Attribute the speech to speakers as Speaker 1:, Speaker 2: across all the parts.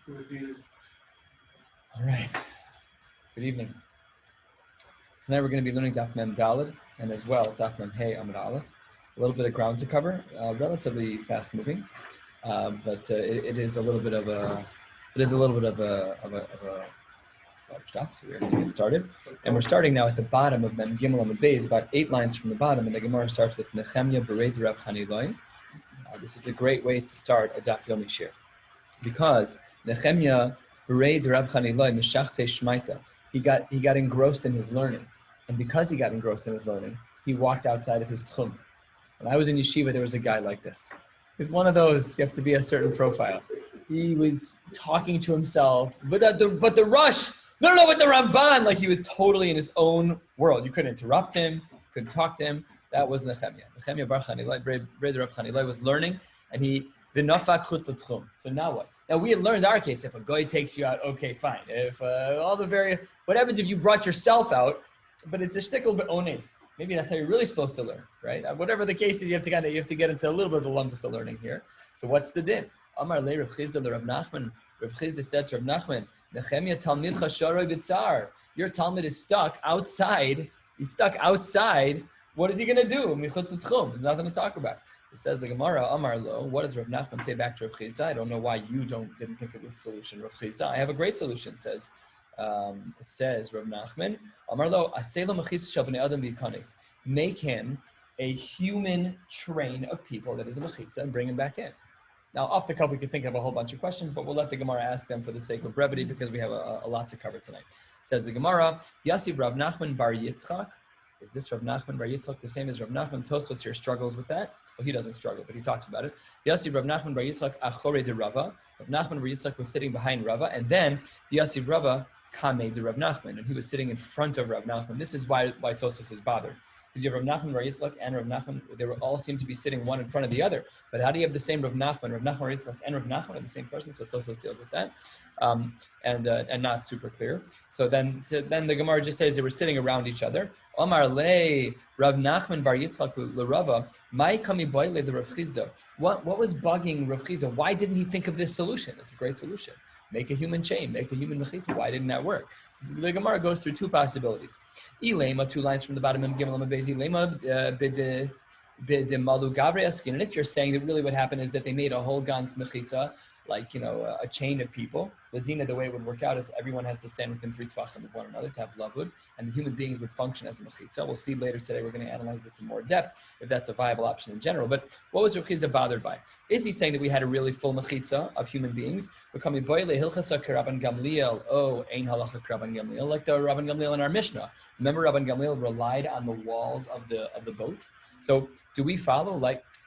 Speaker 1: All right. Good evening. Tonight we're going to be learning Daf Mem Daled and as well Daf Mem Hey Amud Aleph. A little bit of ground to cover, relatively fast moving, but it is a little bit of a large daf. So we're going to get started, and we're starting now at the bottom of Mem Gimel Amud Beis, about 8 lines from the bottom, and the Gemara starts with Nechemya Berei Rav Chaniloi. This is a great way to start a Daf Yomi shir, because Nechemya Berei Rav Chaniloi Mishachte Shmaita. He got engrossed in his learning, and because he got engrossed in his learning, he walked outside of his tchum. When I was in yeshiva, there was a guy like this. He's one of those, you have to be a certain profile. He was talking to himself, but the rush, no, with the Ramban, like he was totally in his own world. You couldn't interrupt him, couldn't talk to him. That was Nechemya. Nechemya Bar Chaniloi, Berei Rav Chaniloi was learning, and he v'nafak chutz l'tchum. So now what? Now we had learned our case. If a guy takes you out, okay, fine. If all the what happens if you brought yourself out, but it's a shtickle be'ones. Maybe that's how you're really supposed to learn, right? Whatever the case is, you have to get into a little bit of the lumpus of learning here. So what's the din? Amar le Rav Chizda le Rav Nachman. Rav Chizda said to Rav Nachman, Nechemya talmidcha sharoi b'tzar. Your Talmud is stuck outside. He's stuck outside. What is he going to do? Michutz l'tchum. There's nothing to talk about. So says the Gemara, Amar lo. What does Rav Nachman say back to Rav Chizda? I don't know why you didn't think of this solution, Rav Chizda. I have a great solution. Says Rav Nachman, Amar lo aselo mechis shel bnei adam v'yikanes. Make him a human train of people that is a mechitza and bring him back in. Now, off the cuff, we could think of a whole bunch of questions, but we'll let the Gemara ask them for the sake of brevity because we have a lot to cover tonight. Says the Gemara, Yasiv Rav Nachman bar Yitzchak. Is this Rav Nachman bar Yitzchak the same as Rav Nachman? Tosfos here struggles with that. Well, he doesn't struggle, but he talks about it. Yasiv Rav Nachman bar Yitzchak achore de Rava. Rav Nachman bar Yitzchak was sitting behind Rava, and then Yasiv Rava kame de Rav Nachman, and he was sitting in front of Rav Nachman. This is why Tosfos is bothered. Because you have Rav Nachman bar Yitzchak and Rav Nachman, they all seem to be sitting one in front of the other. But how do you have the same Rav Nachman bar Yitzchak and Rav Nachman are the same person? So Tosfos deals with that, and not super clear. So then the Gemara just says they were sitting around each other. Omar le Rav Nachman bar Yitzchak l'Rava, mai kami boile the Rav Chizda. What was bugging Rav Chizda? Why didn't he think of this solution? It's a great solution. Make a human chain, make a human mechitza. Why didn't that work? So the Gemara goes through two possibilities. Ilema, 2 lines from the bottom, Gimel Amabezi, Ilema bide malu gavre askin. And if you're saying that really what happened is that they made a whole gans mechitza, like, a chain of people. Ladina, the way it would work out is everyone has to stand within 3 tvachim of one another to have lavud, and the human beings would function as a mechitza. We'll see later today, we're going to analyze this in more depth, if that's a viable option in general. But what was Rav Chizda bothered by? Is he saying that we had a really full mechitza of human beings? Like the Rabban Gamliel in our Mishnah. Remember, Rabban Gamliel relied on the walls of the boat. So do we follow,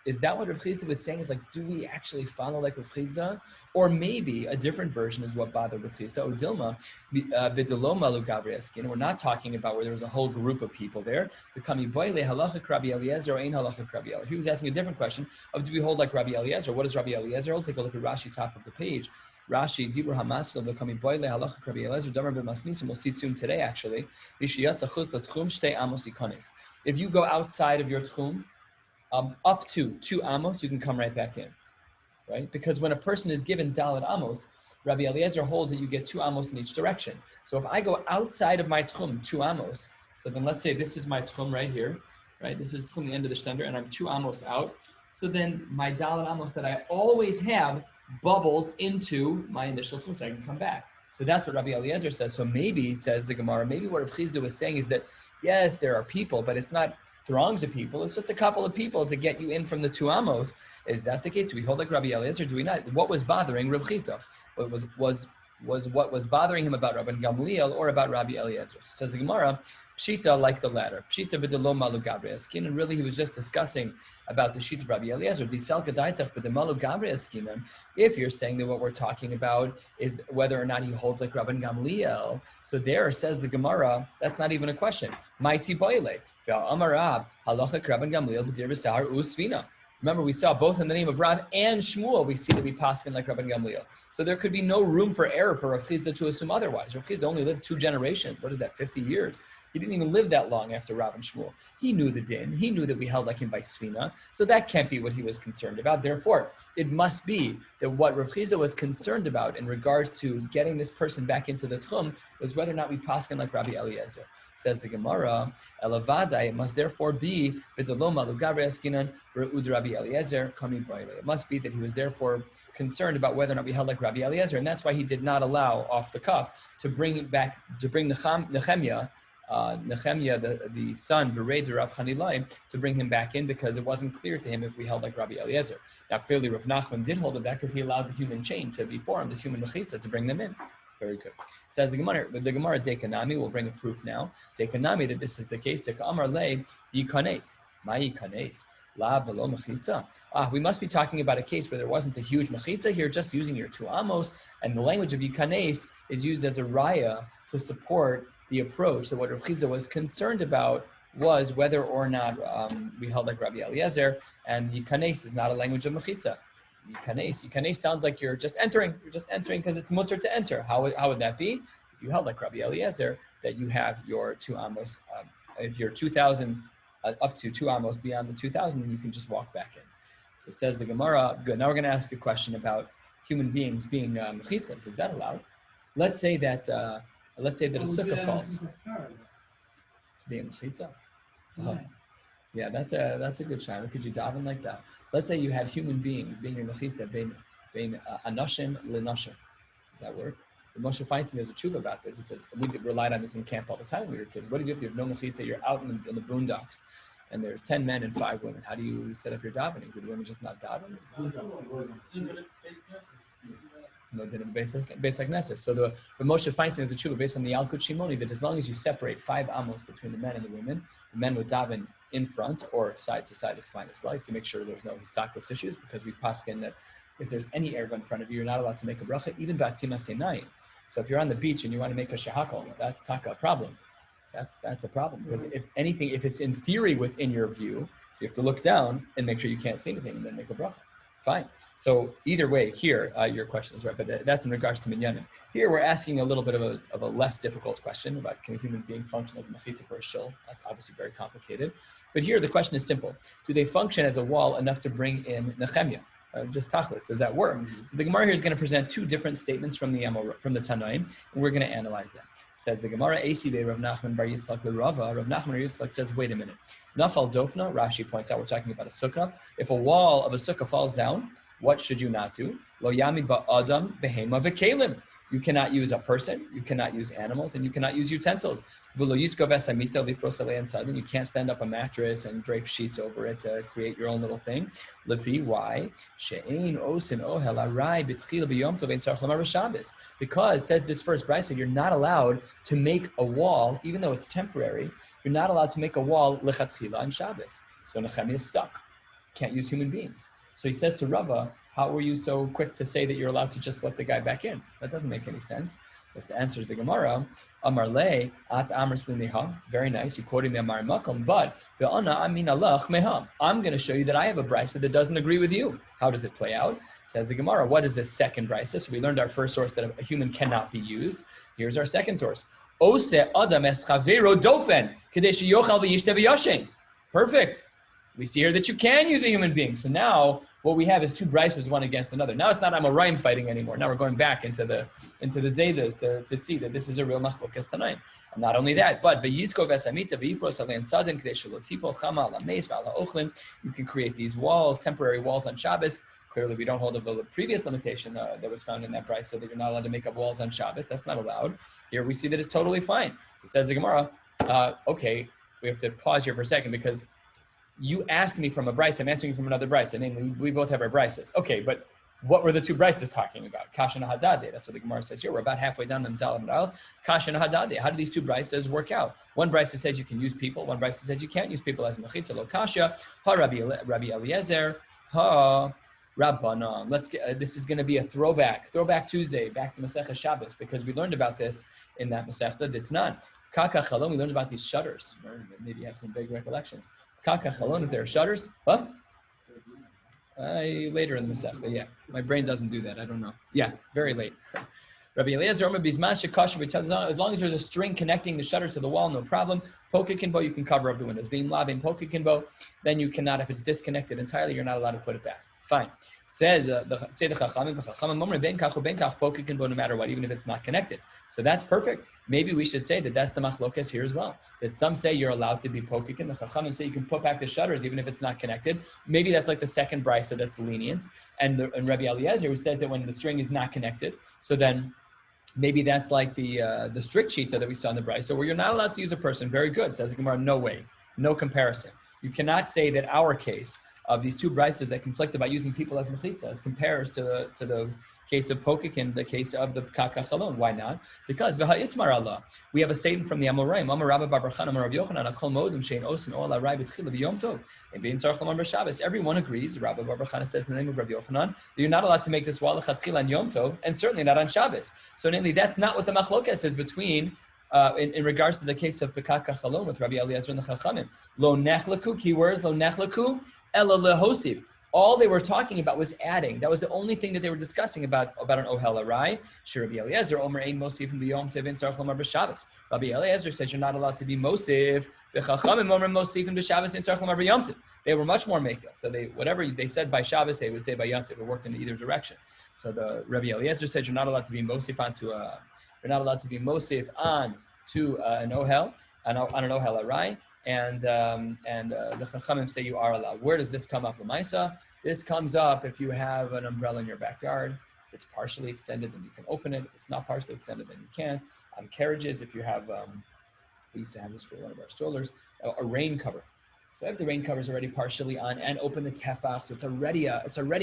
Speaker 1: is that what Rav Chizda was saying? Is do we actually follow like Rav Chizda? Or maybe a different version is what bothered Rav Chizda. O Dilma, b'deloma lu gavre askin. We're not talking about where there was a whole group of people there. He was asking a different question of, do we hold like Rabbi Eliezer? What does Rabbi Eliezer hold? Take a look at Rashi, top of the page. Rashi, Dibur Hamaskal, v'kami boile halacha Rabbi Eliezer, Damar b'masnisim. We'll see soon today, actually. If you go outside of your tchum, up to 2 amos, you can come right back in, right? Because when a person is given Dalet amos, Rabbi Eliezer holds that you get 2 amos in each direction. So if I go outside of my tchum 2 amos, so then let's say this is my tchum right here, right? This is from the end of the shtender, and I'm 2 amos out. So then my Dalet amos that I always have bubbles into my initial tchum, so I can come back. So that's what Rabbi Eliezer says. So maybe, says the Gemara, maybe what Rav Chizda was saying is that, yes, there are people, but it's not throngs of people. It's just a couple of people to get you in from the 2 amos. Is that the case? Do we hold like Rabbi Eliezer? Do we not? What was bothering Rav Chizda? What was bothering him about Rabban Gamliel or about Rabbi Eliezer? Says the Gemara, Pshita like the latter. Pshita b'delo malu gavre askin. And really he was just discussing about the sheet of Rabbi Eliezer. If you're saying that what we're talking about is whether or not he holds like Rabban Gamliel, so there, says the Gemara, that's not even a question. Maiti boile. Amarab halacha Rabban Gamliel b'dir b'sahar usvina. Remember, we saw both in the name of Rav and Shmuel, we see that we paskin like Rabban Gamliel. So there could be no room for error for Rav Chizda to assume otherwise. Rav Chizda only lived 2 generations. What is that, 50 years? He didn't even live that long after Rav and Shmuel. He knew the din. He knew that we held like him by Sfina. So that can't be what he was concerned about. Therefore, it must be that what Rav Chizda was concerned about in regards to getting this person back into the Tchum was whether or not we paskin like Rabbi Eliezer. Says the Gemara, Elavadai, it must therefore be B'daloma Lugabre Eskinan Re'ud Rabbi Eliezer Kami Boile. It must be that he was therefore concerned about whether or not we held like Rabbi Eliezer, and that's why he did not allow off the cuff to bring Nehemiah, the son, Bered Rav Chanilai, to bring him back in because it wasn't clear to him if we held like Rabbi Eliezer. Now clearly Rav Nachman did hold it back because he allowed the human chain to be formed, this human mechitza, to bring them in. Very good. Says the Gemara Dekanami, we'll bring a proof now. Dekanami, that this is the case. Amar le yikanes. Ma yikanes. La below mechitza. We must be talking about a case where there wasn't a huge mechitza here, just using your two amos, and the language of yikanes is used as a raya to support the approach that what Rav Chizda was concerned about was whether or not we held like Rabbi Eliezer, and yikanes is not a language of mechitza. Yikanes sounds like you're just entering. You're just entering because it's mutter to enter. How would that be? If you held like Rabbi Eliezer, that you have your two amos, if you're 2,000 up to 2 amos beyond the 2,000, you can just walk back in. So says the Gemara. Good. Now we're going to ask a question about human beings being mechitzas. Is that allowed? Let's say that a sukkah falls. To be a mechitza. Yeah, that's a good shayla. Could you daven like that? Let's say you had human beings being your mechitza, being anashim lenashim. Does that work? The Moshe Feinstein there's a tshuva about this. He says, we relied on this in camp all the time when we were kids. What do you do if you have no mechitza? You're out in the boondocks, and there's 10 men and 5 women. How do you set up your davening? Do the women just not daven? No, they didn't basic nesses. So the Moshe Feinstein is the tshuva based on the Yalkut Shimoni that as long as you separate 5 amos between the men and the women would daven in front or side to side is fine as well. You have to make sure there's no histakos issues because we paskin that if there's any erva in front of you, you're not allowed to make a bracha, even ba'atzima seinayim. So if you're on the beach and you want to make a shehakol, that's taka a problem. That's a problem because if it's in theory within your view, so you have to look down and make sure you can't see anything and then make a bracha. Fine. So either way, here your question is right, but that's in regards to minyanim. Here we're asking a little bit of a less difficult question about can a human being function as a mechitza for a shul? That's obviously very complicated. But here the question is simple: do they function as a wall enough to bring in Nehemiah? Just tachlis, does that work? So the Gemara here is going to present 2 different statements from the Tanaim, and we're going to analyze them. Says the Gemara, Asibe Rav Nachman bar Yitzchak l'Rava. Rav Nachman bar Yitzchak says, wait a minute. Nafal dofna, Rashi points out, we're talking about a sukkah. If a wall of a sukkah falls down, what should you not do? Lo yami ba'adam behema v'kelim. You cannot use a person, you cannot use animals, and you cannot use utensils. You can't stand up a mattress and drape sheets over it to create your own little thing. Why? Because, says this first brisa, you're not allowed to make a wall, even though it's temporary, you're not allowed to make a wall lechatchila on Shabbos. So Nehemiah is stuck. Can't use human beings. So he says to Rava, how were you so quick to say that you're allowed to just let the guy back in? That doesn't make any sense. This answers the Gemara. Amar le at amar slimeha. Very nice. You're quoting the Amar Makom, but ve'ana amin alach meha. I'm going to show you that I have a brisa that doesn't agree with you. How does it play out? Says the Gemara. What is this second brisa? So we learned our first source that a human cannot be used. Here's our second source. Ose adam es chavero dofen kadesh yochal v'yishtev v'yashen. Perfect. We see here that you can use a human being. So now what we have is 2 brises, one against another. Now it's not Amoraim fighting anymore. Now we're going back into the Zayda to see that this is a real machlokas tanaim. And not only that, but v'yizko v'esamita v'yifros alein sadin k'dei shelo tipol chama ala meis v'ala ochlin. You can create these walls, temporary walls on Shabbos. Clearly, we don't hold the previous limitation that was found in that price, so that you're not allowed to make up walls on Shabbos. That's not allowed. Here we see that it's totally fine. So it says the Gemara, okay, we have to pause here for a second because you asked me from a brisa, I'm answering from another brisa. Namely, we both have our brisas. Okay, but what were the 2 brisas talking about? Kasha and Hadade. That's what the Gemara says here. We're about halfway down the Mdalam. Kasha and Hadade. How do these 2 brisas work out? One brisa says you can use people. One brisa says you can't use people as mechitza lo kasha. Ha Rabbi Eliezer. Ha Rabbanan. Let's get. This is going to be a throwback Tuesday, back to Maseches Shabbos, because we learned about this in that Masechta Ditnan. Kaka Chalom. We learned about these shutters. Maybe you have some big recollections. Kaka chalon, if there are shutters, what? Later in the Masechta, yeah. My brain doesn't do that, I don't know. Yeah, very late. Rabbi Eliezer, as long as there's a string connecting the shutter to the wall, no problem. Pokekinbo, you can cover up the windows. V'im lavim pokekinbo, then you cannot, if it's disconnected entirely, you're not allowed to put it back. Fine. Says the Chachamim, ben kach uben kach pokekinbo, no matter what, even if it's not connected. So that's perfect. Maybe we should say that that's the machlokes here as well. That some say you're allowed to be pokekin. The Chachamim say you can put back the shutters even if it's not connected. Maybe that's like the second brisa that's lenient. And Rabbi Eliezer, who says that when the string is not connected, so then maybe that's like the strict shita that we saw in the brisa, where you're not allowed to use a person. Very good, says the Gemara. No way, no comparison. You cannot say that our case of these two brisas that conflict about using people as mechitza as compares to the case of pokekin, the case of the kakachalon. Why not? Because v'ha'itmar Allah, we have a statement from the Amoraim. Amar Rabbi Bar Barchan, Amar Rav Yochanan, Akol Modim Shein Osin Ol Arai B'Tchila B'Yom Tov, and V'In Tzarich Lamar B'Shabbos. Everyone agrees. Rabbi Bar Barchan says in the name of Rav Yochanan that you're not allowed to make this wall lechatchila on Yom Tov, and certainly not on Shabbos. So, namely, that's not what the machlokes is between. In regards to the case of kakachalon with Rabbi Eliezer and the Chachamim. Lo nechlaku, keywords, lo nechlaku, ela lehosiv. All they were talking about was adding. That was the only thing that they were discussing about an ohel arai. Rabbi Eliezer, Omer ein mosif b'yom tov tzarich lomar b'Shabbos. Rabbi Eliezer says you're not allowed to be mosif. The Chachamim Omer mosif b'Shabbos tzarich lomar b'yom tov. They were much more makel. So whatever they said by Shabbos, they would say by Yom Tov. It worked in either direction. So the Rabbi Eliezer said you're not allowed to be mosif you're not allowed to be mosif on to an ohel, on an ohel arai. And the Chachamim say you are allowed. Where does this come up, Lamaisa? This comes up if you have an umbrella in your backyard. If it's partially extended, then you can open it. If it's not partially extended, then you can't. On carriages, if you have, we used to have this for one of our strollers, a rain cover. So if the rain cover is already partially on and open the tefach, so it's already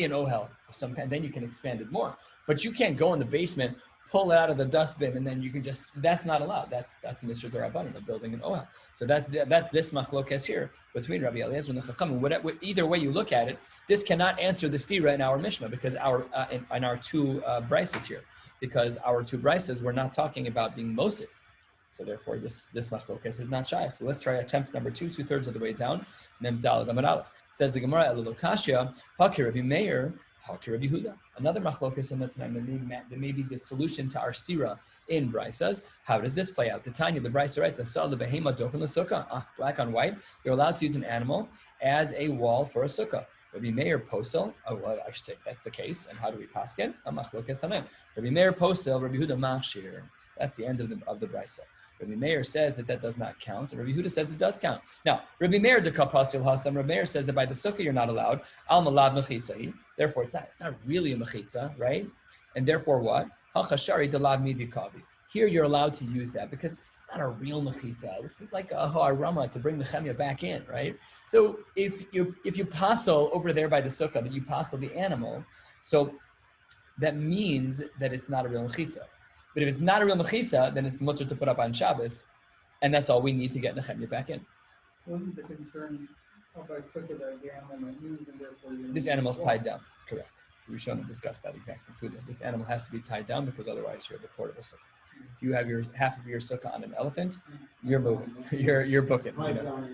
Speaker 1: an ohel of some kind, then you can expand it more. But you can't go in the basement, pull it out of the dustbin, and then you can that's not allowed. That's an Isur D'Rabbanan of building an ohel. So that's this machlokes here between Rabbi Eliezer and the Chachamim. Either way you look at it, this cannot answer the stira in our Mishnah because in our two brises here, because our two brises we're not talking about being mosif. So therefore this machlokes is not shaykh. So let's try attempt number 2, 2/3 of the way down. Mem Daled Amud Aleph. Says the Gemara Elul Kashya, Hakir Rabbi Meir, Hakir Rabbi Huda. Another machlokes in the Tanakh that may be the solution to our stira in Brisas. How does this play out? The Tanya, the Brisa writes, Asal the behema dofen l'sukkah. Black on white. You're allowed to use an animal as a wall for a sukkah. Rabbi Meir posel. Oh, well, I should say that's the case. And how do we paskin? Machlokes tanan. Rabbi Meir posel. Rabbi Huda machshir. That's the end of the Brisa. Rabbi Meir says that does not count, and Rabbi Huda says it does count. Now, Rabbi Meir de kapasil hasam. Rabbi Meir says that by the sukkah you're not allowed. Al malad mechitzahi. Therefore, it's not really a mechitza, right? And therefore, what? Hachashari de lav midikavi. Here you're allowed to use that because it's not a real mechitza. This is like a ha'arama to bring the chemia back in, right? So if you pasel over there by the sukkah, that you pasel the animal, so that means that it's not a real mechitza. But if it's not a real mechitza, then it's mutter to put up on Shabbos, and that's all we need to get Nechemia back in.
Speaker 2: Wasn't the concern about sukkah that the animal might move and therefore
Speaker 1: this animal's tied down, correct. We should discuss that exactly. This animal has to be tied down because otherwise you're the portable sukkah. If you have half of your sukkah on an elephant, you're moving, you're booking. You know?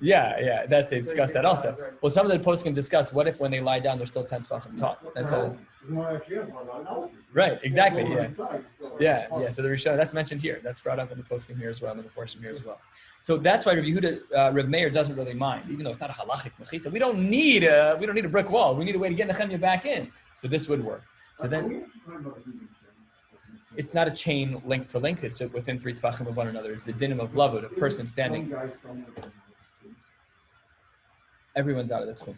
Speaker 1: Yeah, that they discuss that also. Well, some of the posts can discuss what if when they lie down they're still 10 tefachim tall. That's all. Right, exactly. Yeah. So the Rishon that's mentioned here. That's brought up in the poskim here as well, in the portion here as well. So that's why Rabbi Yehuda, Reb Meir doesn't really mind, even though it's not a halachic mechitza. We don't need a brick wall. We need a way to get Nechemia back in. So this would work. So then. It's not a chain link to link. It's within 3 tefachim of one another. It's the dinim of lavud, a person standing. Everyone's out of the tchum.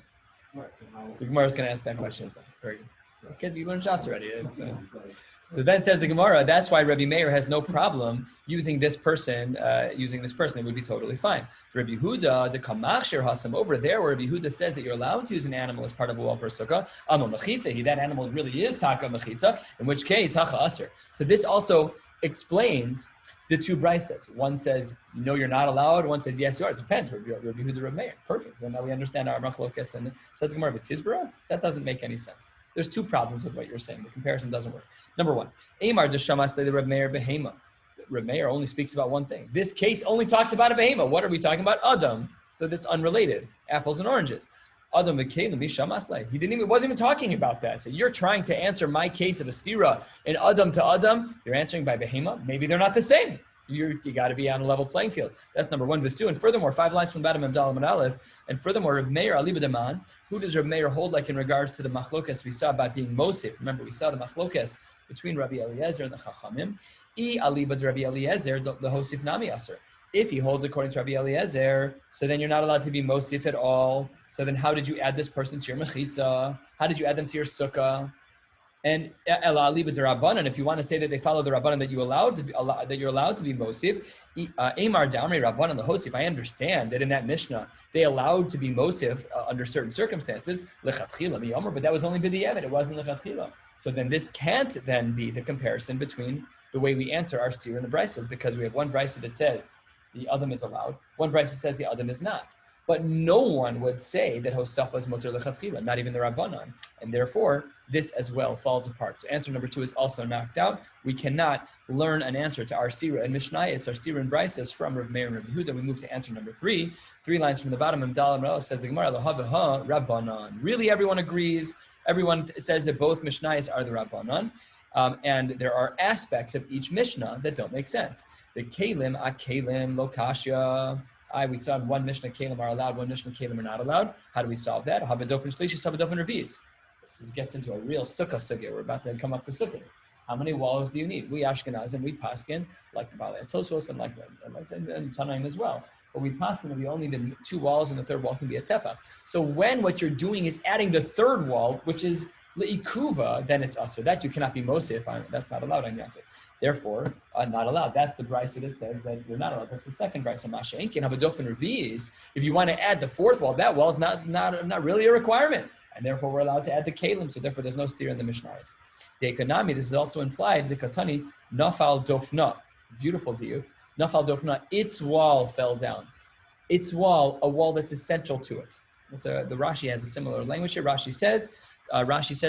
Speaker 1: The Gemara is going to ask that question as well. Very good. Because you learned Shas already. So then says the Gemara, that's why Rabbi Meir has no problem using this person. It would be totally fine. Rabbi Huda, the Kamachshir Hasam, over there where Rabbi Huda says that you're allowed to use an animal as part of a wall for a sukkah, that animal really is taka mechitza, in which case, hacha aser. So this also explains the two brises. One says, no, you're not allowed. One says, yes, you are. It depends. Rabbi Huda, Rabbi Meir. Perfect. Well, now we understand our machlokes. And says the Gemara, but Tizbara, that doesn't make any sense. There's 2 problems with what you're saying. The comparison doesn't work. Number 1, Amar deshamas the Reb Meir behema. Reb Meir only speaks about one thing. This case only talks about a behema. What are we talking about? Adam. So that's unrelated. Apples and oranges. Adam v'kelim mishamasle. He wasn't even talking about that. So you're trying to answer my case of a stira in Adam to Adam. You're answering by behema. Maybe they're not the same. You got to be on a level playing field. That's number one. V'su. And furthermore, 5 lines from the bottom of Dalam and Aleph. And furthermore, Reb Meir aliba deman. Who does Reb Meir hold like in regards to the machlokas we saw about being mosif? Remember, we saw the machlokas between Rabbi Eliezer and the Chachamim. I aliba de Rabbi Eliezer the hosif nami aser. If he holds according to Rabbi Eliezer, so then you're not allowed to be mosif at all. So then how did you add this person to your mechitza? How did you add them to your sukkah? And ela aliba de Rabbanan, if you want to say that they follow the Rabbanan that you're allowed to be mosif, Amar Damri Rabbanan the hosif. I understand that in that Mishnah they allowed to be mosif under certain circumstances, lechatchila miyomer, but that was only b'di'evet, it wasn't lechatchila. So then this can't then be the comparison between the way we answer our steer and the brisos, because we have one brisa that says the Adam is allowed, one brisa says the Adam is not. But no one would say that Hosafa is mutter lechatchila, not even the Rabbanan. And therefore, this as well falls apart. So answer number 2 is also knocked out. We cannot learn an answer to our stira and Mishnayos, our stira and brisos from Rav Meir and Rav Yehuda. We move to answer number 3. 3 lines from the bottom of Dalam Rav says the Gemara, Lahaveha Rabbanan. Really, everyone agrees. Everyone says that both Mishnayos are the Rabbanan. And there are aspects of each Mishnah that don't make sense. The Kalim, Akalim, Lokashya. We saw in one Mishnah, Kalim are allowed, one Mishnah, Kalim are not allowed. How do we solve that? Habadofen Shlishi, Habadofen Revis. This gets into a real sukkah sugya. We're about to come up to sukkah. How many walls do you need? We Ashkenazim, we paskin, like the Balei Tosfos and like and Tanaim as well. But we paskin that we only need 2 walls and the third wall can be a tefa. So when what you're doing is adding the third wall, which is le'ikuva, then it's usher. That you cannot be mosif. That's not allowed on Yantif. Therefore, not allowed. That's the brisa that says that you're not allowed. That's the second brisa. Masha'inkin habadofen revi'is. If you want to add the 4th wall, that wall is not really a requirement, and therefore we're allowed to add the kalim. So therefore, there's no steer in the Mishnayos. Dekanami. This is also implied. The katani nafal dofna. Beautiful diuk. Nafal dofna. Its wall fell down. Its wall, a wall that's essential to it. The Rashi has a similar language here. Rashi says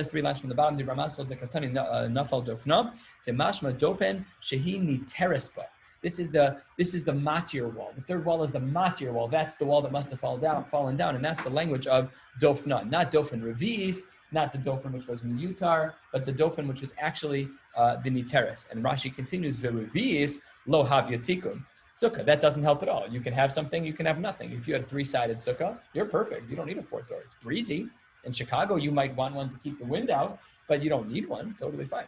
Speaker 1: 3 lines from the bottom. The Ramasol dekatani nafal dofna temashma dofen shehi niterespa. This is the matir wall. The third wall is the matir wall. That's the wall that must have fallen down, and that's the language of dofna, not dofen revi'is, not the dofen which was miyutar, but the dofen which was actually the niteres. And Rashi continues ve'revi'is lo havyatikun. Sukkah, that doesn't help at all. You can have something, you can have nothing. If you had a 3-sided sukkah, you're perfect. You don't need a 4th door. It's breezy. In Chicago, you might want one to keep the wind out, but you don't need one. Totally fine.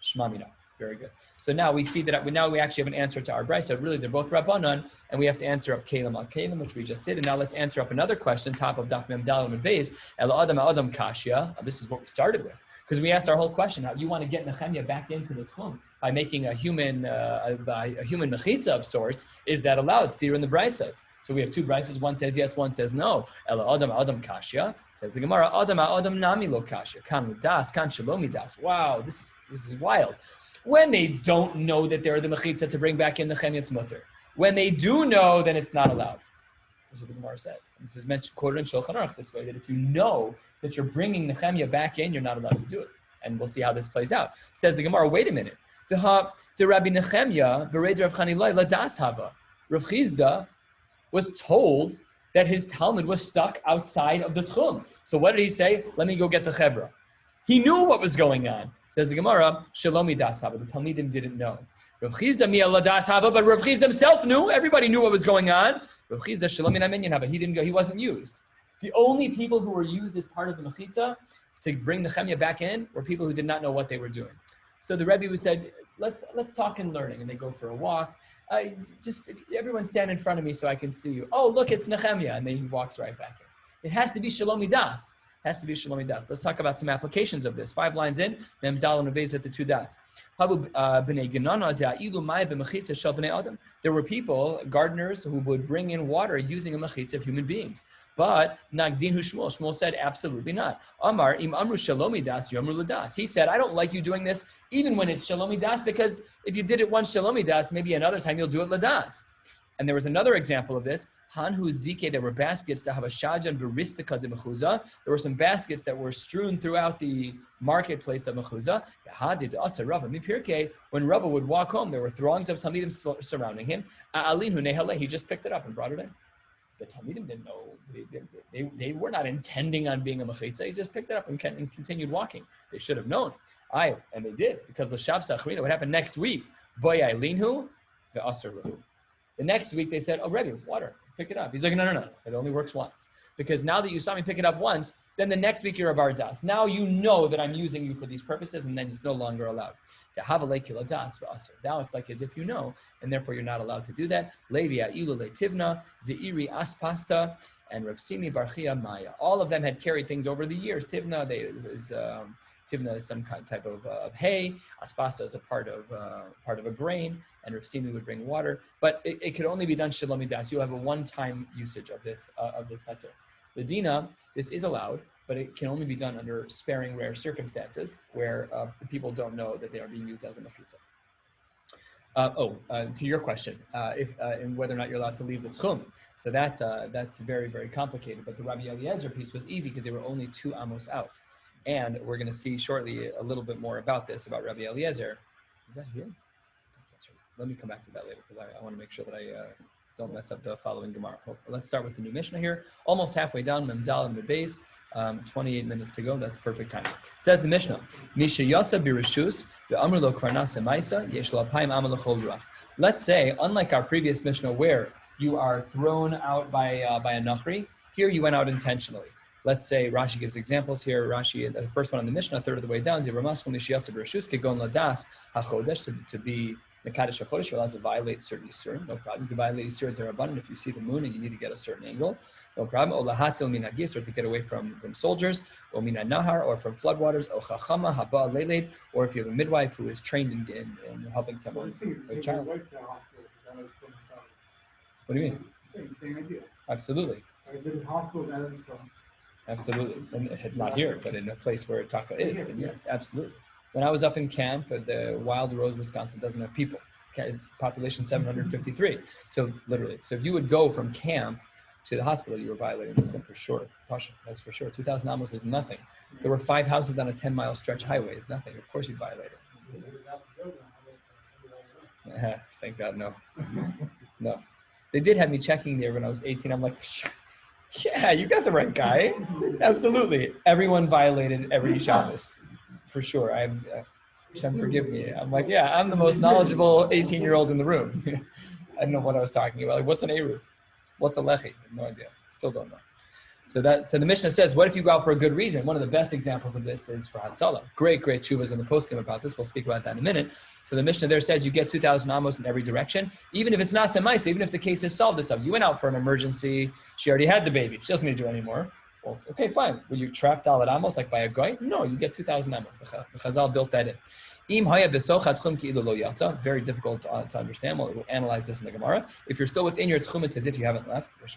Speaker 1: Shma mina. Very good. So now we see that we actually have an answer to our brisa. Really, they're both Rabbanan, and we have to answer up Kalim al Kalim, which we just did. And now let's answer up another question, top of Daf Mem Dalet and Beis. El Adam Adam Kashya. This is what we started with. Because we asked our whole question, how you want to get Nehemiah back into the Tchum by making a human mechitza of sorts. Is that allowed? Steer in the brisas. So we have 2 brisas. One says yes, one says no. Ela Adam Adam Kashya. Says the Gemara, Adam Adam Nami Lo Kashya. Kan Das, Kan Shalomi Das. Wow, this is wild. When they don't know that they're the mechitza to bring back in the Nehemiah, it's mutter. When they do know, then it's not allowed. That's what the Gemara says. And this is mentioned, quoted in Shulchan Aruch this way, that if you know that you're bringing Nehemiah back in, you're not allowed to do it. And we'll see how this plays out. Says the Gemara, wait a minute. The Rabbi Nehemiah, Bered Rav Chanilai, Ladas Hava. Rav Chizda was told that his Talmud was stuck outside of the Tchum. So what did he say? Let me go get the Chevra. He knew what was going on. Says the Gemara, Shalomi Das Hava. The Talmidim didn't know. Rav Chizda Mia Ladas Hava, but Rav Chizda himself knew. Everybody knew what was going on. Rav Chizda Shalomi Naminyan Hava. He didn't go. He wasn't used. The only people who were used as part of the Mechitza to bring the Nehemiah back in were people who did not know what they were doing. So the Rebbe said, let's talk in learning. And they go for a walk. Just everyone stand in front of me so I can see you. Oh, look, it's Nehemiah. And then he walks right back in. It has to be Shalomi Das. Has to be Shalomi Das. Let's talk about some applications of this. 5 lines in, Mem Dal and Beis at the 2 dots. There were people, gardeners, who would bring in water using a mechitza of human beings. But Nagdin Shmuel said, absolutely not. Amar im amru shalomi das yomru ladas. He said, I don't like you doing this even when it's shalomi das, because if you did it once shalomi das, maybe another time you'll do it ladas. And there was another example of this. Hanhu zike, there were baskets that have a shajan baristika de mechuza. There were some baskets that were strewn throughout the marketplace of mechuza. When Rabbi would walk home, there were throngs of talmidim surrounding him. He just picked it up and brought it in. The Talmidim didn't know. They were not intending on being a mechitza. They just picked it up and continued walking. They should have known. And they did, because the Shav Sachrina, what happened next week? Boy Eilinhu, the Asr Lahu. The next week they said, oh, Rebbe, water, pick it up. He's like, no. It only works once. Because now that you saw me pick it up once, then the next week you're a bar das. Now you know that I'm using you for these purposes, and then it's no longer allowed. To have a lekila das for asr. Now it's like as if you know, and therefore you're not allowed to do that. Levi ilu letivna, zeiri aspasta, and Rav Simi barchia maya. All of them had carried things over the years. Tivna Tivna is some type of hay. Aspasta is a part of a grain, and Rav Simi would bring water. But it could only be done shalom das. You have a one-time usage of this heter. The dina, this is allowed, but it can only be done under sparing rare circumstances where the people don't know that they are being used as a mechitza. To your question, and whether or not you're allowed to leave the tchum. So that's very, very complicated. But the Rabbi Eliezer piece was easy because they were only 2 amos out. And we're going to see shortly a little bit more about this, about Rabbi Eliezer. Is that here? Let me come back to that later because I want to make sure that I don't mess up the following Gemara. Let's start with the new Mishnah here. Almost halfway down, Memdal and Mebeis. 28 minutes to go. That's perfect time. Says the Mishnah, Misha Yotza Birishus, Amr lo Kvarnas Emaisa, Yesh lo Apayim Amal Chol Ruach. Let's say, unlike our previous Mishnah where you are thrown out by a Nachri, here you went out intentionally. Let's say Rashi gives examples here. Rashi, the first one on the Mishnah, a third of the way down, Misha Yotza Birishus, Kegon Ladas HaChodesh, to be Mekadesh HaChodesh, you're allowed to violate certain Yisurim, no problem. You can violate Yisur Derabanan if you see the moon and you need to get a certain angle, no problem. O lahatzil min hagis, or to get away from soldiers, or min nahar, or from floodwaters, o chachama haba leled, or if you have a midwife who is trained in helping someone, a child. What do you mean?
Speaker 2: Same idea.
Speaker 1: Absolutely. Absolutely. And not here, but in a place where Taka is. And yes, absolutely. When I was up in camp at the Wild Rose, Wisconsin, doesn't have people. It's population 753. So literally, so if you would go from camp to the hospital, you were violating this for sure. That's for sure. 2,000 amos is nothing. There were 5 houses on a 10-mile stretch highway. It's nothing. Of course you violated. Thank God, no. No. They did have me checking there when I was 18. I'm like, yeah, you got the right guy. Absolutely. Everyone violated every Shabbos. For sure. Hashem forgive me. I'm like, yeah, I'm the most knowledgeable 18-year-old in the room. I don't know what I was talking about. Like, what's an Eruv? What's a Lechi? I have no idea. Still don't know. So the Mishnah says, what if you go out for a good reason? One of the best examples of this is for Hatzalah. Great tshuvas in the poskim about this. We'll speak about that in a minute. So the Mishnah there says you get 2,000 amos in every direction, even if it's not semaisa, even if the case is solved itself. You went out for an emergency. She already had the baby. She doesn't need you anymore. Well, okay, fine. Were you trapped al amos like by a guy? No, you get 2,000 amos. The Chazal built that in. Very difficult to understand. We'll analyze this in the Gemara. If you're still within your tchum, it's as if you haven't left. That's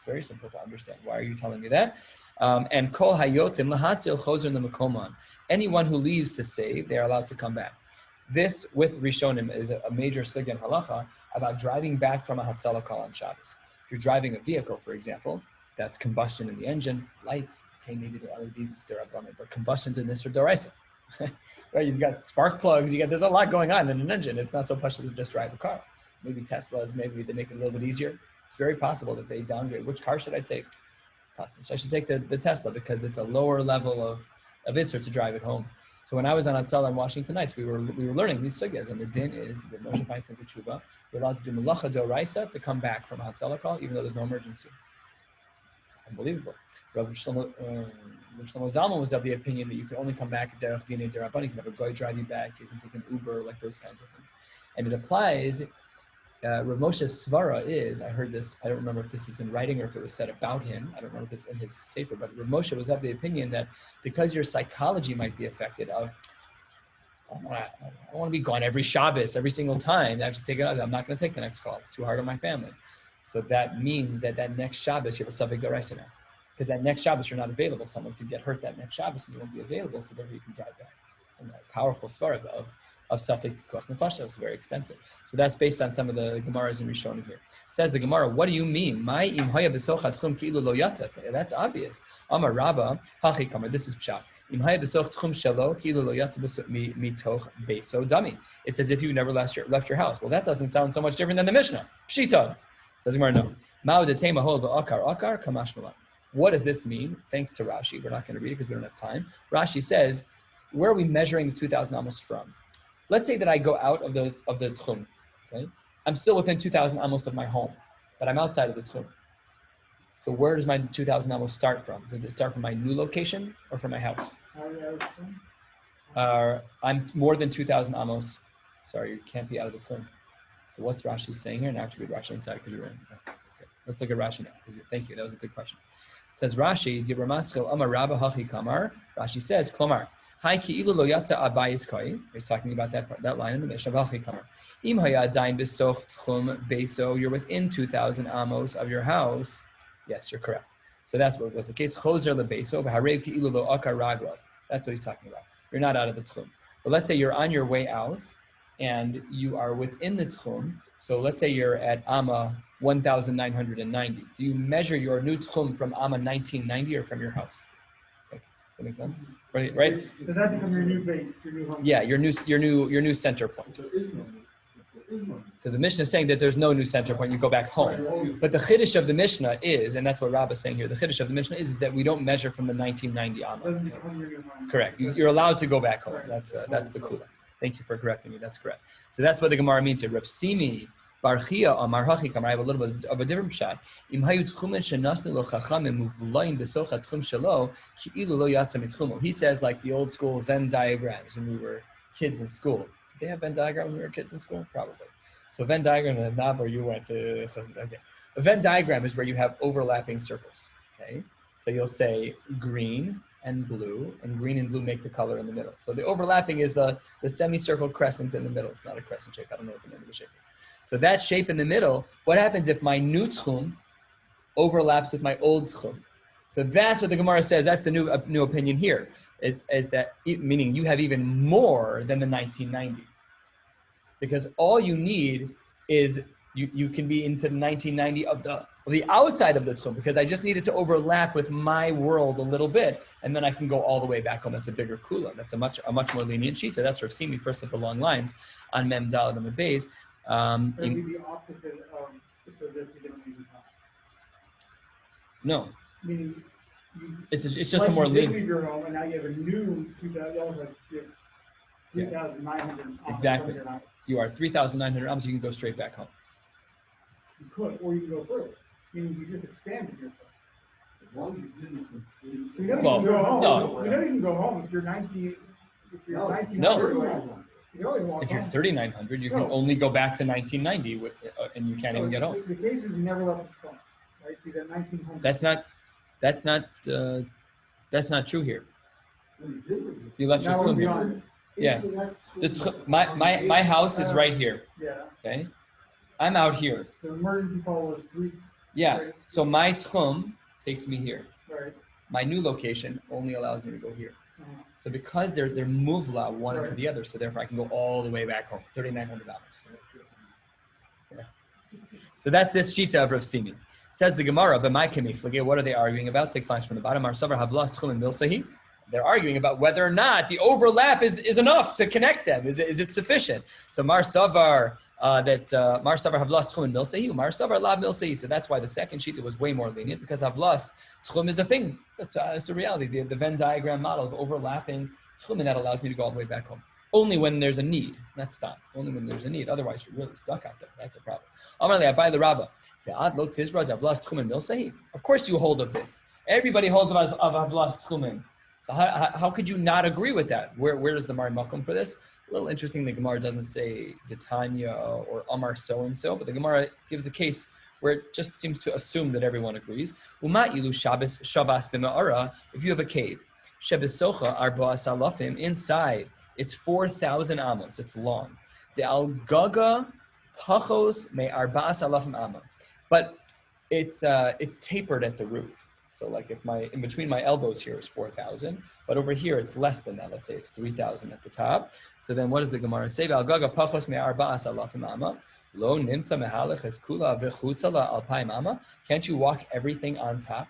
Speaker 1: very simple to understand. Why are you telling me that? And kol hayotim lahatzil chozer lemakoman. Anyone who leaves to save, they are allowed to come back. This, with Rishonim, is a major sugya in halacha about driving back from a hatzalah call on Shabbos. If you're driving a vehicle, for example, that's combustion in the engine, lights, okay, maybe the LEDs is still up on it, but combustion's in this or doraisa. Right, you've got spark plugs, there's a lot going on in an engine. It's not so much to just drive a car. Maybe Teslas, maybe they make it a little bit easier. It's very possible that they downgrade. Which car should I take? So I should take the Tesla because it's a lower level of Isser to drive it home. So when I was on Hatzalah in Washington Nights, we were learning these sugyas, and the din is that Moshe finds into tshuva, you're allowed to do melacha doraisa to come back from a Hatzalah call, even though there's no emergency. It's unbelievable. Rabbi Shlomo Zalman was of the opinion that you can only come back derech dinei derabanan. You can have a guy drive you back. You can take an Uber, like those kinds of things. And it applies. Rav Moshe's svara is, I heard this, I don't remember if this is in writing or if it was said about him. I don't remember if it's in his sefer, but Rav Moshe was of the opinion that because your psychology might be affected of, I don't want to be gone every Shabbos, every single time. I have to take it out. I'm not going to take the next call. It's too hard on my family. So that means that next Shabbos, you have a suffix deraisa now. Because that next Shabbos, you're not available. Someone could get hurt that next Shabbos and you won't be available, so therefore you can drive back. And that powerful svara of Safek Koch Nefashah is very extensive. So that's based on some of the Gemaras in Rishonim here. Says the Gemara, what do you mean? That's obvious. Amar Rabba, Hachi Kamar, this is Pshat. It's as if you never left your house. Well, that doesn't sound so much different than the Mishnah. Pshita. Doesn't matter, no. Mao de tema hol akar akar kamashmala. What does this mean? Thanks to Rashi. We're not going to read it because we don't have time. Rashi says, where are we measuring the 2,000 amos from? Let's say that I go out of the tchum. Okay? I'm still within 2,000 amos of my home, but I'm outside of the tchum. So where does my 2,000 amos start from? Does it start from my new location or from my house? I'm more than 2,000 amos. Sorry, you can't be out of the tchum. So what's Rashi saying here? And I have to read Rashi inside because you're in. Okay. Let's look at Rashi now. Thank you. That was a good question. It says Rashi, Dibra Maschil Amar Rabba Hachi Kamar. Rashi says, Klomar, Hai ki ilu lo yatsa abayis koi. He's talking about that line in the Mishnah Hachi Kamar. Im haya dain besoch tchum beso. You're within 2,000 amos of your house. Yes, you're correct. So that's what was the case. Choser lebeso v'harev ki ilu lo akar ragrav. That's what he's talking about. You're not out of the tchum. But let's say you're on your way out and you are within the tchum. So let's say you're at Amma 1,990. Do you measure your new tchum from Amma 1990 or from your house? Okay. That makes sense? Right?
Speaker 2: Does that become your new base, your new home?
Speaker 1: Yeah, your new center point. So the Mishnah is saying that there's no new center point, you go back home. But the chiddush of the Mishnah is, and that's what Rabbi is saying here, the chiddush of the Mishnah is that we don't measure from the 1990 Amma. Correct. You're allowed to go back home. That's the kula. Thank you for correcting me. That's correct. So that's what the Gemara means here. Rav Simi Barchia Amar Hachi Kamar. I have a little bit of a different shot. Im hayu tchumen shenasnu lo chachamim muvlaim besocha tchum shelo ki ilu lo yatsa mitchumo. He says like the old school Venn diagrams when we were kids in school. Did they have Venn diagrams when we were kids in school? Probably. So Venn diagram is not where you went to. Okay. A Venn diagram is where you have overlapping circles. Okay. So you'll say green and blue make the color in the middle. So the overlapping is the semicircle crescent in the middle. It's not a crescent shape. I don't know what the name of the shape is. So that shape in the middle, what happens if my new tchum overlaps with my old tchum? So that's what the Gemara says. That's the new opinion here. Is that meaning you have even more than the 1990. Because all you need is you can be into the 1990 of the outside of the tchum, because I just need it to overlap with my world a little bit, and then I can go all the way back home. That's a bigger kula. That's a much more lenient sheet. So that's Rav Simi, first of the long lines on Mem Daled and the Beis.
Speaker 2: It would be the opposite of just as if you didn't even talk.
Speaker 1: No.
Speaker 2: Meaning
Speaker 1: it's just a more lenient.
Speaker 2: You leave your home and now you have a new 3,900.
Speaker 1: Exactly. You are 3,900 ams. You can go straight back home.
Speaker 2: You could, or you can go further. Meaning you just expanded your foot.
Speaker 3: As long as you didn't complete.
Speaker 2: You know you can go home.
Speaker 1: No.
Speaker 2: You know you can go home if you're 19. If you're 19.
Speaker 1: No. If you're 3,900, you can only go back to 1990, and you can't even get home.
Speaker 2: The case is you never left the phone, right? So you got 1900.
Speaker 1: That's not true here. You left your tchum here. Yeah. My house is right here.
Speaker 2: Yeah.
Speaker 1: Okay. I'm out here.
Speaker 2: The emergency call was 3.
Speaker 1: Yeah.
Speaker 2: Right.
Speaker 1: So my tchum takes me here.
Speaker 2: Right.
Speaker 1: My new location only allows me to go here.
Speaker 2: Uh-huh.
Speaker 1: So because they're muvla one into the other, so therefore I can go all the way back home, $3,900. Yeah. So that's this shita of Rav Simi. Says the Gemara, but my kimiflige, what are they arguing about? 6 lines from the bottom. Marsavar have lost tchum and milsahi. They're arguing about whether or not the overlap is enough to connect them. Is it sufficient? So Marsavar Marsavar have lost tchum and milsahi. Marsavar lav milsahi. So that's why the second shita was way more lenient, because have lost tchum is a thing. It's a reality. The Venn diagram model of overlapping tchum, and that allows me to go all the way back home. Only when there's a need. That's stop. Only when there's a need. Otherwise, you're really stuck out there. That's a problem. Amarli, I buy the Rabbi. I've lost tchum and milsahi. Of course, you hold of this. Everybody holds of I've lost tchum. So how could you not agree with that? Where does the Mari Malkum for this? A little interesting, the Gemara doesn't say Titania or Amar so-and-so, but the Gemara gives a case where it just seems to assume that everyone agrees. Umat ilu shavas b'ma'ara, if you have a cave, shebesocha arba'as alafim, inside, it's 4,000 amos, it's long. The al-gaga pachos me arba'as alafim amma. But it's tapered at the roof. So like if in between my elbows here is 4,000, but over here it's less than that. Let's say it's 3,000 at the top. So then what does the Gemara say? Al gaga pachos me arba'as alafim amma. Lo nimtza mehalech es kula v'chutza la alpayim amma. Can't you walk everything on top?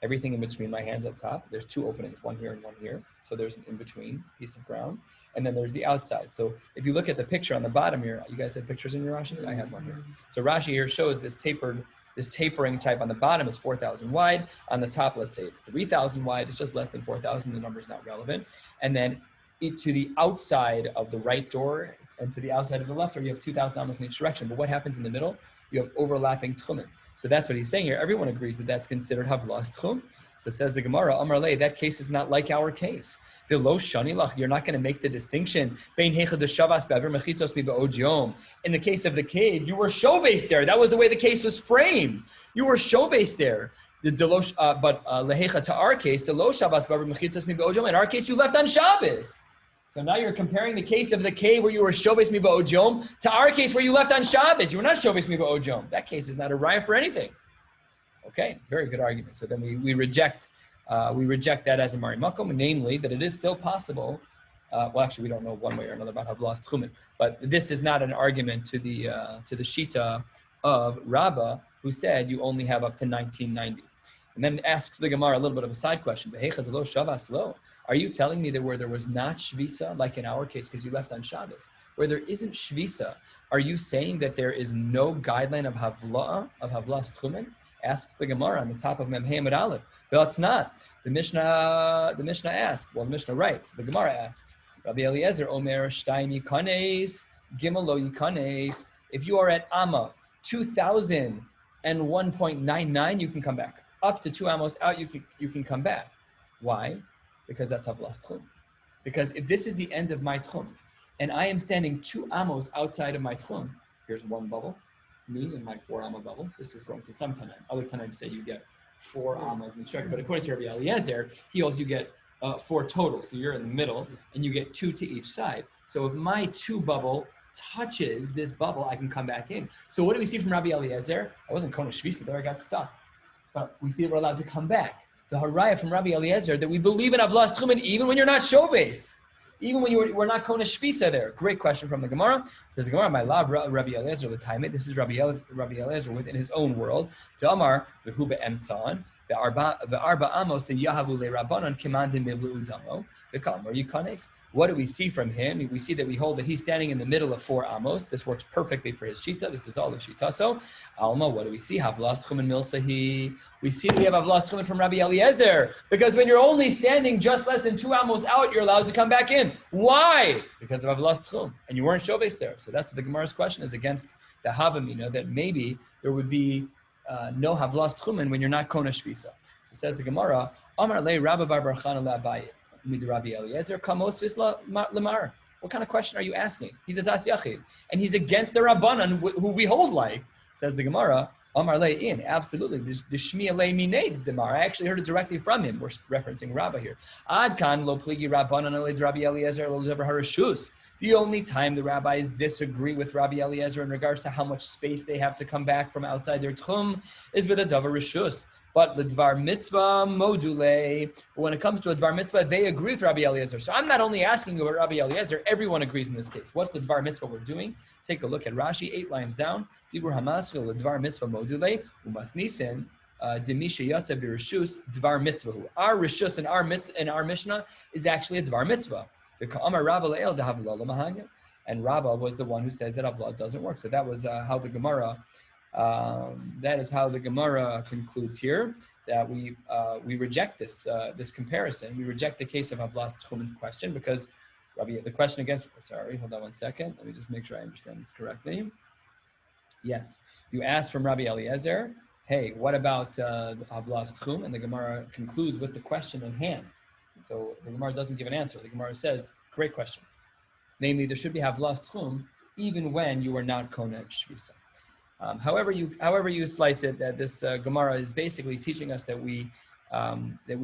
Speaker 1: Everything in between my hands up top. There's 2 openings, one here and one here. So there's an in-between piece of ground. and then there's the outside. So if you look at the picture on the bottom here, you guys have pictures in your Rashi? I have one here. So Rashi here shows this tapering type on the bottom is 4,000 wide. On the top, let's say it's 3,000 wide. It's just less than 4,000. The number is not relevant. And then to the outside of the right door and to the outside of the left door, you have 2,000 amos in each direction. But what happens in the middle? You have overlapping tchumen. So that's what he's saying here. Everyone agrees that that's considered havlas tchum. So says the Gemara, Amar Le, that case is not like our case. You're not going to make the distinction. In the case of the cave, you were shoves there. That was the way the case was framed. You were shoves there. But lehecha to our case, to lo Shabbos baver mechitzos mi be'ojom. In our case, you left on Shabbos. So now you're comparing the case of the cave where you were shoves mi be'ojom to our case where you left on Shabbos. You were not shoves mi be'ojom. That case is not a raya for anything. Okay, very good argument. So then we reject that as a mari makom, namely that it is still possible. Well, actually, we don't know one way or another about havlas tchumen, but this is not an argument to the shita of Rabbi, who said you only have up to 1990. And then asks the Gemara a little bit of a side question. Are you telling me that where there was not shvisa, like in our case, because you left on Shabbos, where there isn't shvisa, are you saying that there is no guideline of havlas tchumen? Asks the Gemara on the top of Mem Hamid Aleph. Well, it's not. The Mishnah asks. Well, the Mishnah writes. The Gemara asks. Rabbi Eliezer Omer Shtayim Yikanes Gimel Lo Yikanes. If you are at Amma 2001.99, you can come back. Up to 2 amos out, you can come back. Why? Because that's havlas tchum. Because if this is the end of my tchum, and I am standing 2 amos outside of my tchum, here's one bubble. Me in my 4 amma bubble. This is going to some Tanaim. Other Tanaim say you get 4 ammas in the but according to Rabbi Eliezer, he holds you get 4 total. So you're in the middle, and you get 2 to each side. So if my 2 bubble touches this bubble, I can come back in. So what do we see from Rabbi Eliezer? I wasn't Kona Shvisa there, I got stuck. But we see that we're allowed to come back. The haraya from Rabbi Eliezer that we believe in havlas tchumen even when you're not shoves. Even when you were not Kona Shvisa there. Great question from the Gemara. Says the Gemara, my love, Rabbi Eliezer, the time. This is Rabbi Eliezer within his own world. To Amar, the Huba Emtzon, the Arba Amos, the Yahavu Le Rabbanon, Kimandim Mivlu Udamo, the Kalmar Yukanes. What do we see from him? We see that we hold that he's standing in the middle of 4 amos. This works perfectly for his shita. This is all the shita. So, Alma, what do we see? Havlas tchumen milsahi. We see that we have havlas tchumen from Rabbi Eliezer. Because when you're only standing just less than 2 amos out, you're allowed to come back in. Why? Because of havlas tchum. And you weren't shoves there. So that's what the Gemara's question is against the Havamina, that maybe there would be no havlas tchumen when you're not kona shvisa. So says the Gemara, Amar le Rabbi bar Barchana la Abaye. Rabbi Eliezer kamos visla lemar. What kind of question are you asking? He's a das yachid, and he's against the Rabbanan who we hold like. Says the Gemara, Amar le in absolutely the shmiya le minei demar. I actually heard it directly from him. We're referencing Rabbi here. Ad kan lo pligi Rabbanan le Rabbi Eliezer lo devar harashus. The only time the rabbis disagree with Rabbi Eliezer in regards to how much space they have to come back from outside their tchum is with a davar rishus. But the dvar mitzvah module, when it comes to a dvar mitzvah, they agree with Rabbi Eliezer. So I'm not only asking you about Rabbi Eliezer, everyone agrees in this case. What's the dvar mitzvah we're doing? Take a look at Rashi, 8 lines down. Dibur hamaschil, the dvar mitzvah module, umas nisin, demisha yatza birishus, dvar mitzvah. Our rishus and our Mishnah is actually a dvar mitzvah. The ka'amar Rabba le'el dehavla lemahanya. And Rabba was the one who says that avla doesn't work. So that was how the Gemara. That is how the Gemara concludes here, that we reject this comparison. We reject the case of havlas tchumen question because the question against. Sorry, hold on one second. Let me just make sure I understand this correctly. Yes, you asked from Rabbi Eliezer, hey, what about havlas tchum? And the Gemara concludes with the question in hand. So the Gemara doesn't give an answer. The Gemara says, great question. Namely, there should be havlas tchum even when you are not kona shvisa. However you slice it, that this Gemara is basically teaching us that we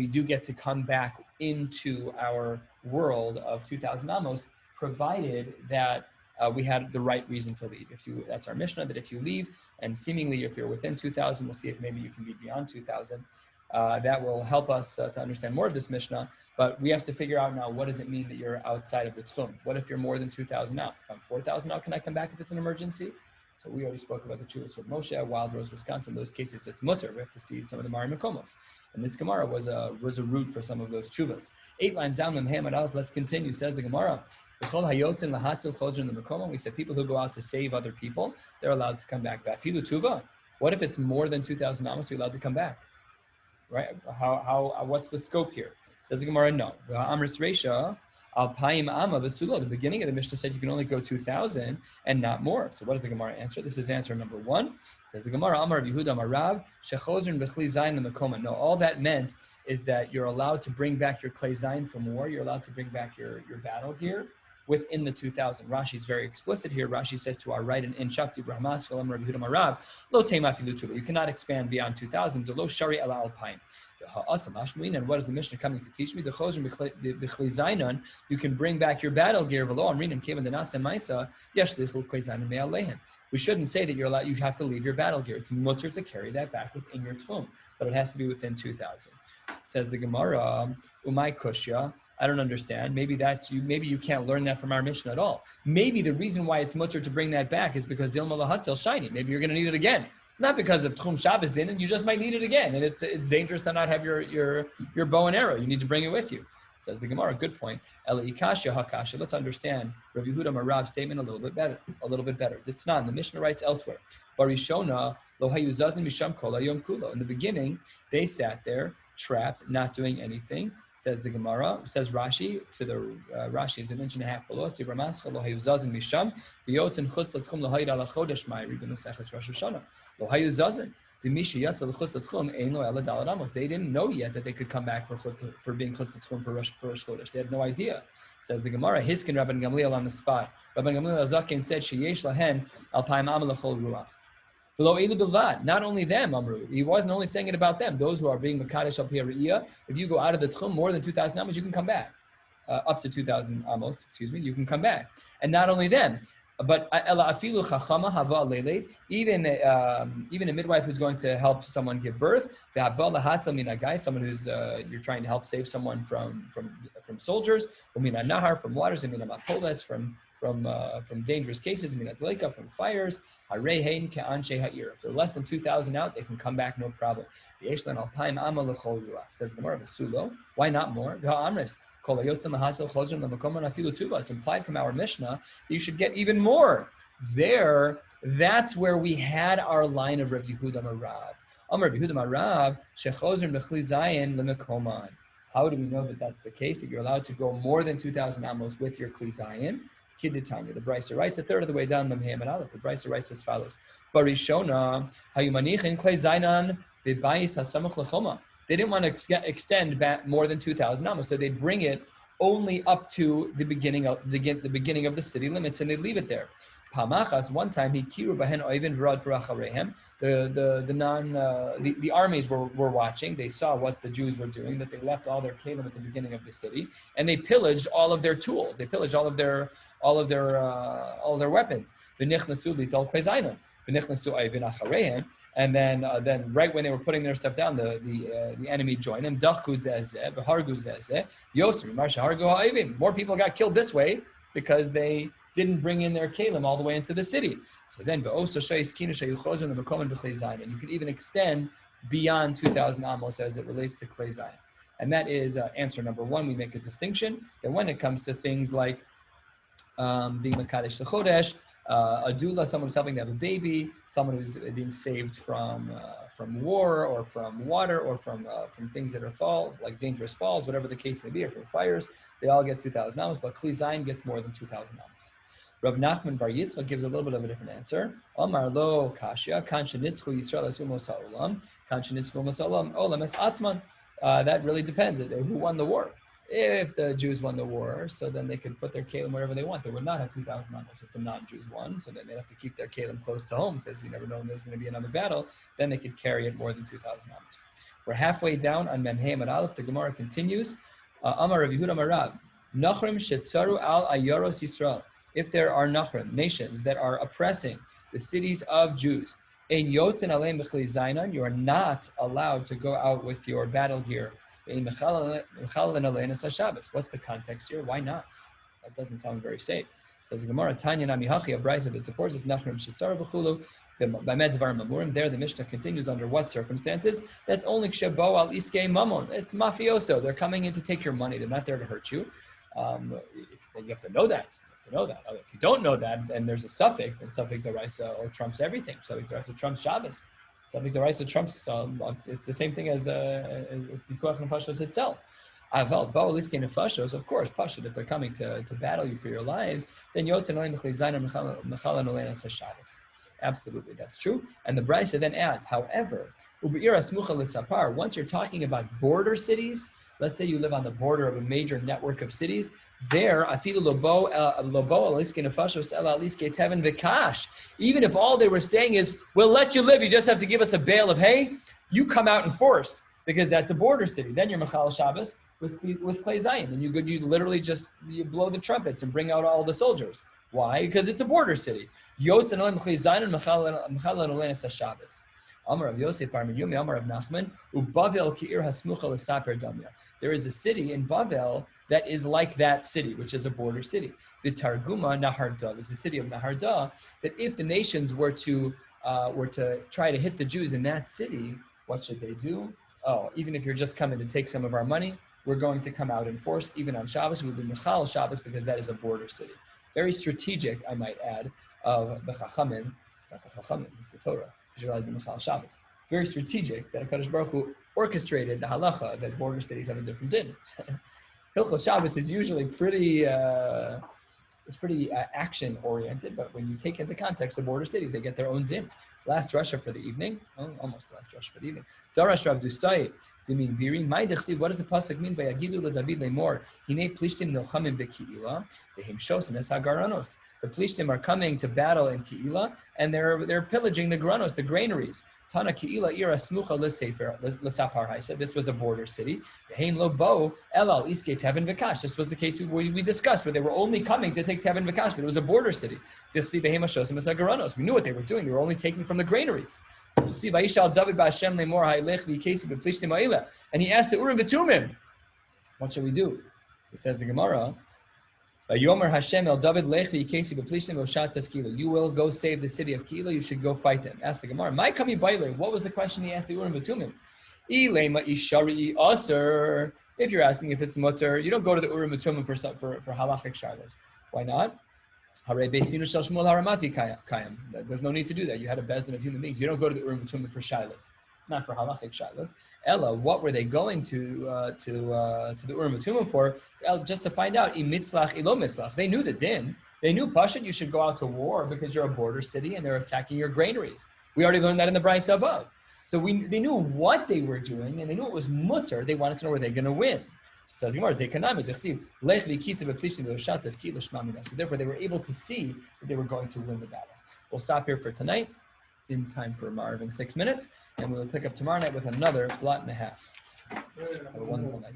Speaker 1: do get to come back into our world of 2,000 amos, provided that we had the right reason to leave. That's our Mishnah, that if you leave, and seemingly if you're within 2,000, we'll see if maybe you can be beyond 2,000. That will help us to understand more of this Mishnah. But we have to figure out now, what does it mean that you're outside of the tchum? What if you're more than 2,000 out? If I'm 4,000 out, can I come back if it's an emergency? So we already spoke about the Chuvas of Moshe, Wild Rose, Wisconsin. Those cases, it's mutter. We have to see some of the Mari Makomos. And this Gemara was a root for some of those Chuvas. 8 lines down, Mem Hamad Aleph, let's continue. Says the Gemara, We said people who go out to save other people, they're allowed to come back. What if it's more than 2,000 amos? You're allowed to come back, right? What's the scope here? Says the Gemara, no. Amris Reisha, Alpaim Amma Vasulo. The beginning of the Mishnah said you can only go 2,000 and not more. So what does the Gemara answer? This is answer number one. Says the Gemara, Amar Yehuda Amarav, Shechozrin Bechli Zayin Lemakoma. No, all that meant is that you're allowed to bring back your Klei Zayin from war. You're allowed to bring back your battle gear within the 2,000. Rashi is very explicit here. Rashi says to our right in Shakti Brahmas, Amar Yehuda Amarav, Lo Tema Filutuba. You cannot expand beyond 2,000. Lo Shari Ala Alpaim. And what is the Mishnah coming to teach me? You can bring back your battle gear. We shouldn't say that you're allowed. You have to leave your battle gear. It's mutter to carry that back within your tchum, but it has to be within 2,000. Says the Gemara, Umay Kushya. I don't understand. Maybe you can't learn that from our Mishnah at all. Maybe the reason why it's mutter to bring that back is because Dilma Lahatzel shiny. Maybe you're going to need it again. It's not because of Tchum Shabbos din, you just might need it again. And it's dangerous to not have your bow and arrow. You need to bring it with you. Says the Gemara, good point. Ikasha hakasha. Let's understand Rabbi Yehuda Marab's statement a little bit better. It's not. The Mishnah writes elsewhere. Barishona lo hayuzaznim misham kol hayom kulo. In the beginning, they sat there trapped, not doing anything. Says the Gemara. Says Rashi to the Rashi is an inch and a half below. To Ramascha lo hayuzazim misham biyotzin chutz latchum lo hayid ala chodesh mai read the Maseches Rosh Hashanah. Lo hayuzazim. They didn't know yet that they could come back for being chutz l'tchum for Rosh Chodesh. They had no idea. Says the Gemara, Hiskin Rabban Gamliel on the spot. Rabban Gamliel Zakin said, Sheyesh lahen alpaim am lechol ruach. Below elu bilvad. Not only them, Amru. He wasn't only saying it about them. Those who are being mekadesh al piyariyah. If you go out of the tchum more than 2,000 amos, you can come back. Up to 2,000 amos, you can come back. And not only them. But even a midwife who's going to help someone give birth, someone who's you're trying to help save someone from soldiers, from waters, from dangerous cases, from fires. If they're less than 2,000 out, they can come back, no problem. Says the Gemara, why not more? It's implied from our Mishnah that you should get even more. There, that's where we had our line of Rabbi Yehuda Marav. Rabbi Yehuda Marav, shechozrim b'chli zayin lemekoman. How do we know that that's the case? That you're allowed to go more than 2,000 amos with your kli zayin? Kidditanya. The Brisa writes a third of the way down Memhem and Aleph. The Brisa writes as follows: Barishona hayumanichin kli zayinan b'bayis hasamach lechoma. They didn't want to extend back more than 2,000 amos, so they'd bring it only up to the beginning of the city limits, and they'd leave it there. Pamachas, one time, he kiru bahen oivin v'rad v'racharehem. The armies were watching. They saw what the Jews were doing, that they left all their kelim at the beginning of the city, and they pillaged all of their tool. They pillaged all of their weapons. V'nichnasu lital klezainon. V'nichnasu oivin acharehem. And then right when they were putting their stuff down, the enemy joined them. More people got killed this way because they didn't bring in their kalim all the way into the city. So then, and you could even extend beyond 2,000 amos as it relates to klei zayin. And that is answer number one. We make a distinction that when it comes to things like being mekadesh l'chodesh, a doula, someone who's helping to have a baby, someone who's being saved from war or from water or from things that are like dangerous falls, whatever the case may be, or from fires, they all get 2,000 amos, but Kli Zayin gets more than 2,000 amos. Rav Nachman Bar Yitzchak gives a little bit of a different answer. Omar lo kashya, kan shenitzchu Yisrael asumos ha'olam, kan shenitzchu olam es atman. That really depends. Who won the war? If the Jews won the war, so then they could put their kalim wherever they want. They would not have 2,000 amos if the non-Jews won. So then they'd have to keep their kalim close to home because you never know when there's going to be another battle. Then they could carry it more than 2,000 amos. We're halfway down on Memhem and Aleph. The Gemara continues. Amar Rav Yehuda Marav, Nachrim shetzaru al ayaros Yisrael. If there are Nachrim, nations that are oppressing the cities of Jews, ein yotzen aleim b'chli zainan, you are not allowed to go out with your battle gear. What's the context here? Why not? That doesn't sound very safe. Says the Gemara, Tanya Nami Hachi, a brisa that supports this Nachrim Shitzar B'chulu, B'med Dvar Mamurim. There the Mishnah continues under what circumstances? That's only Kshebo al Iskei Mamon. It's mafioso. They're coming in to take your money. They're not there to hurt you. You have to know that. If you don't know that, then there's a suffix, and suffix deraisa or trumps everything. Suffix deraisa trumps Shabbos. Suffix deraisa trumps. It's the same thing as pikuach nefashos itself. Aval bao liskei nefashos. Of course, pashut. If they're coming to battle you for your lives, then yotzen olim mechleizayin mechalan olenas Shabbos. Absolutely, that's true. And the Brisa then adds, however, once you're talking about border cities, let's say you live on the border of a major network of cities, there, even if all they were saying is, we'll let you live, you just have to give us a bale of hay, you come out in force, because that's a border city. Then you're Machal Shabbos with Klei Zayin. Then you literally just blow the trumpets and bring out all the soldiers. Why? Because it's a border city. Yotz and Klei Zayin and Machal Olenes Shabbos. Amar of Yosef, Parmi Yomi, Amar of Nachman, Ubavel Ki'ir Hasmucha L'Saper Damya. There is a city in Bavel that is like that city, which is a border city. The Targuma Naharda is the city of Naharda. That if the nations were to try to hit the Jews in that city, what should they do? Oh, even if you're just coming to take some of our money, we're going to come out in force. Even on Shabbos, we'll be Mechal Shabbos because that is a border city. Very strategic, I might add, of the Chachamim. It's not the Chachamim, it's the Torah. Because you're allowed to be Mechal Shabbos. Very strategic that HaKadosh Baruch Hu orchestrated the halacha that border cities have a different din. Hilchos Shabbos is usually pretty action oriented, but when you take into context the border cities, they get their own din. Last drasha for the evening, almost the last drasha for the evening. Darash Rav Dustai, Dimin Viri, what does the pasuk mean by Yagidu LeDavid Lemor? Hine Plishtim Nilchamim Beki'ila, Vehim Shosim Es HaGaranos. The Plishtim are coming to battle in Ke'ilah, and they're pillaging the granos, the granaries. Tana Ke'ilah ira smucha l'sapar haisa. This was a border city. Hein lo bo elal iske tevin v'kash. This was the case we discussed, where they were only coming to take tevin v'kash, but it was a border city. We knew what they were doing. They were only taking from the granaries. And he asked the Urim v'Tumim, what shall we do? It says the Gemara, Yomer Hashem el David Lechvi Kesi Beplishtim Oshatas Kila. You will go save the city of Kila. You should go fight them. Ask the Gemara. My kami baile. What was the question he asked the Urim V'Tumim? Ilema ishari aser. If you're asking if it's mutter, you don't go to the Urim V'Tumim for halachic shilos. Why not? Hare Beistinu Shel Shmuel Haramati Kayam. There's no need to do that. You had a bezdin of human beings. You don't go to the Urim V'Tumim for shilos, not for halachic shilos. Ella, what were they going to the Urim V'Tumim for? Just to find out, imitzlach, ilo mitzlach. They knew the din. They knew Pashut, you should go out to war because you're a border city and they're attacking your granaries. We already learned that in the Brisa above. So they knew what they were doing and they knew it was mutter. They wanted to know where they're going to win. Says Gemara, so therefore they were able to see that they were going to win the battle. We'll stop here for tonight, in time for Marv in 6 minutes, and we'll pick up tomorrow night with another blot and a half. Have a wonderful night.